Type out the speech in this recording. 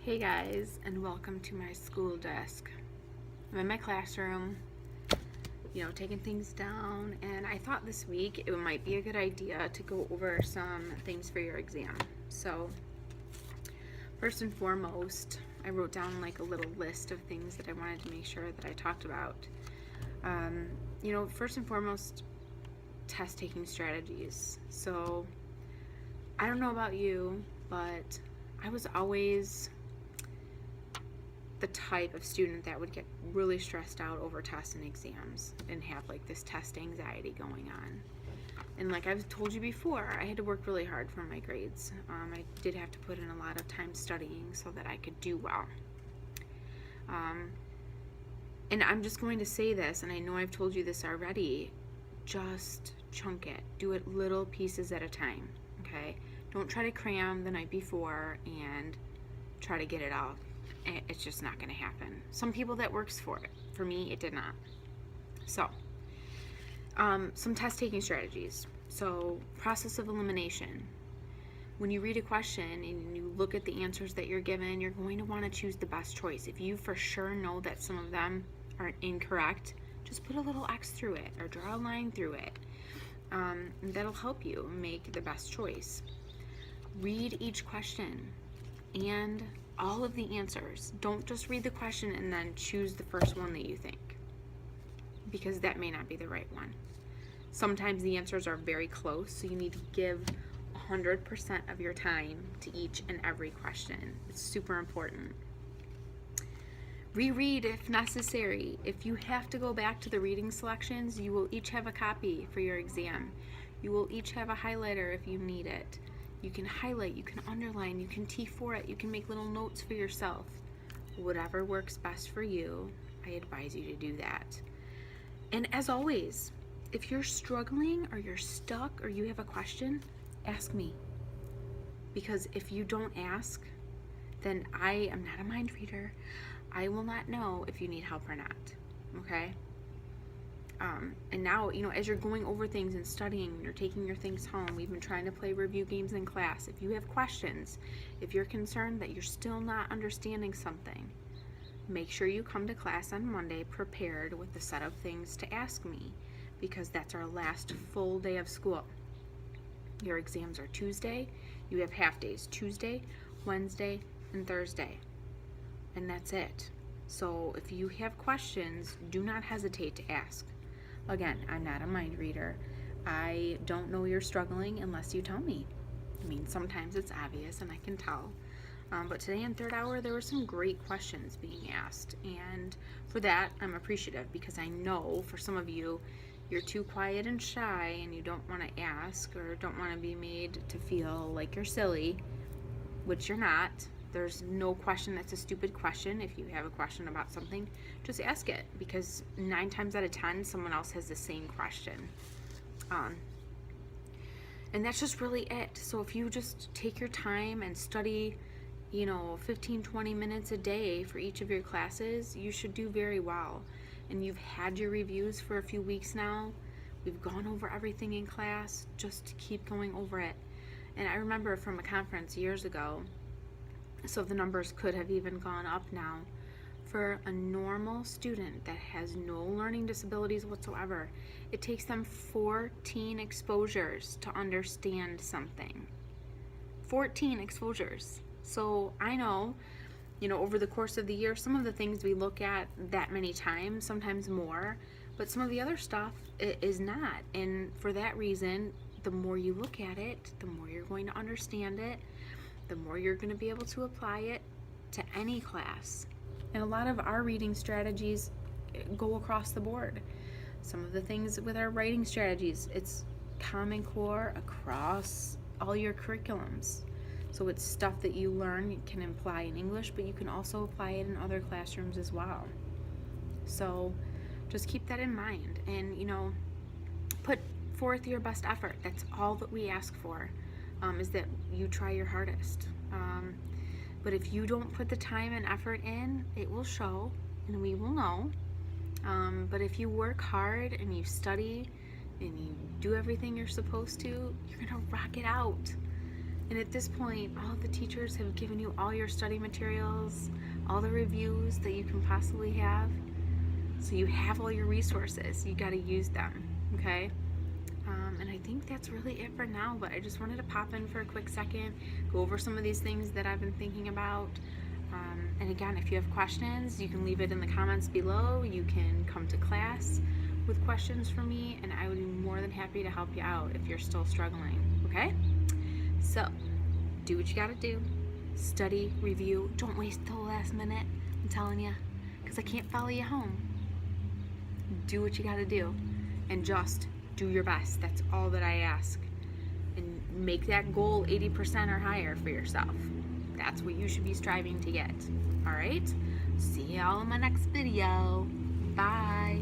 Hey guys, and welcome to my school desk. I'm in my classroom, taking things down, and I thought this week it might be a good idea to go over some things for your exam. So, first and foremost, I wrote down like a little list of things that I wanted to make sure that I talked about. First and foremost, test taking strategies. So, I don't know about you, but I was always the type of student that would get really stressed out over tests and exams and have like this test anxiety going on. And like I've told you before, I had to work really hard for my grades. I did have to put in a lot of time studying so that I could do well. And I'm just going to say this, and I know I've told you this already, just chunk it. Do it little pieces at a time, okay? Don't try to cram the night before and try to get it all. It's just not going to happen. Some people that works for it. For me, it did not. So, some test taking strategies. So, process of elimination. When you read a question and you look at the answers that you're given, you're going to want to choose the best choice. If you for sure know that some of them are incorrect, just put a little X through it or draw a line through it. That'll help you make the best choice. Read each question and all of the answers. Don't just read the question and then choose the first one that you think, because that may not be the right one. Sometimes the answers are very close, so you need to give 100% of your time to each and every question. It's super important. Reread if necessary. If you have to go back to the reading selections, you will each have a copy for your exam. You will each have a highlighter if you need it. You can highlight, you can underline, you can T4 it, you can make little notes for yourself. Whatever works best for you, I advise you to do that. And as always, if you're struggling or you're stuck or you have a question, ask me. Because if you don't ask, then I am not a mind reader. I will not know if you need help or not, okay? And now, as you're going over things and studying, you're taking your things home, we've been trying to play review games in class. If you have questions, if you're concerned that you're still not understanding something, make sure you come to class on Monday prepared with a set of things to ask me, because that's our last full day of school. Your exams are Tuesday. You have half days, Tuesday, Wednesday, and Thursday. And that's it. So if you have questions, do not hesitate to ask. Again, I'm not a mind reader. I don't know you're struggling unless you tell me. I mean, sometimes it's obvious and I can tell. But today in third hour, there were some great questions being asked. And for that, I'm appreciative, because I know for some of you, you're too quiet and shy and you don't want to ask or don't want to be made to feel like you're silly, which you're not. There's no question that's a stupid question. If you have a question about something, just ask it, because 9 times out of 10, someone else has the same question. And that's just really it. So if you just take your time and study, 15, 20 minutes a day for each of your classes, you should do very well. And you've had your reviews for a few weeks now. We've gone over everything in class. Just keep going over it. And I remember from a conference years ago, so the numbers could have even gone up now, for a normal student that has no learning disabilities whatsoever, it takes them 14 exposures to understand something. 14 exposures. So I know, over the course of the year, some of the things we look at that many times, sometimes more, but some of the other stuff is not. And for that reason, the more you look at it, the more you're going to understand it, the more you're going to be able to apply it to any class. And a lot of our reading strategies go across the board. Some of the things with our writing strategies, it's Common Core across all your curriculums. So it's stuff that you learn, you can apply in English, but you can also apply it in other classrooms as well. So just keep that in mind and, put forth your best effort. That's all that we ask for. Is that you try your hardest. But if you don't put the time and effort in, it will show and we will know. But if you work hard and you study and you do everything you're supposed to, you're gonna rock it out. And at this point, all of the teachers have given you all your study materials, all the reviews that you can possibly have. So you have all your resources. You got to use them, okay? And I think that's really it for now, but I just wanted to pop in for a quick second, go over some of these things that I've been thinking about. And again, if you have questions, you can leave it in the comments below. You can come to class with questions for me, and I would be more than happy to help you out if you're still struggling, okay? So, do what you gotta do. Study, review. Don't waste the last minute, I'm telling you, because I can't follow you home. Do what you gotta do, and just do your best. That's all that I ask. And make that goal 80% or higher for yourself. That's what you should be striving to get. All right? See y'all in my next video. Bye.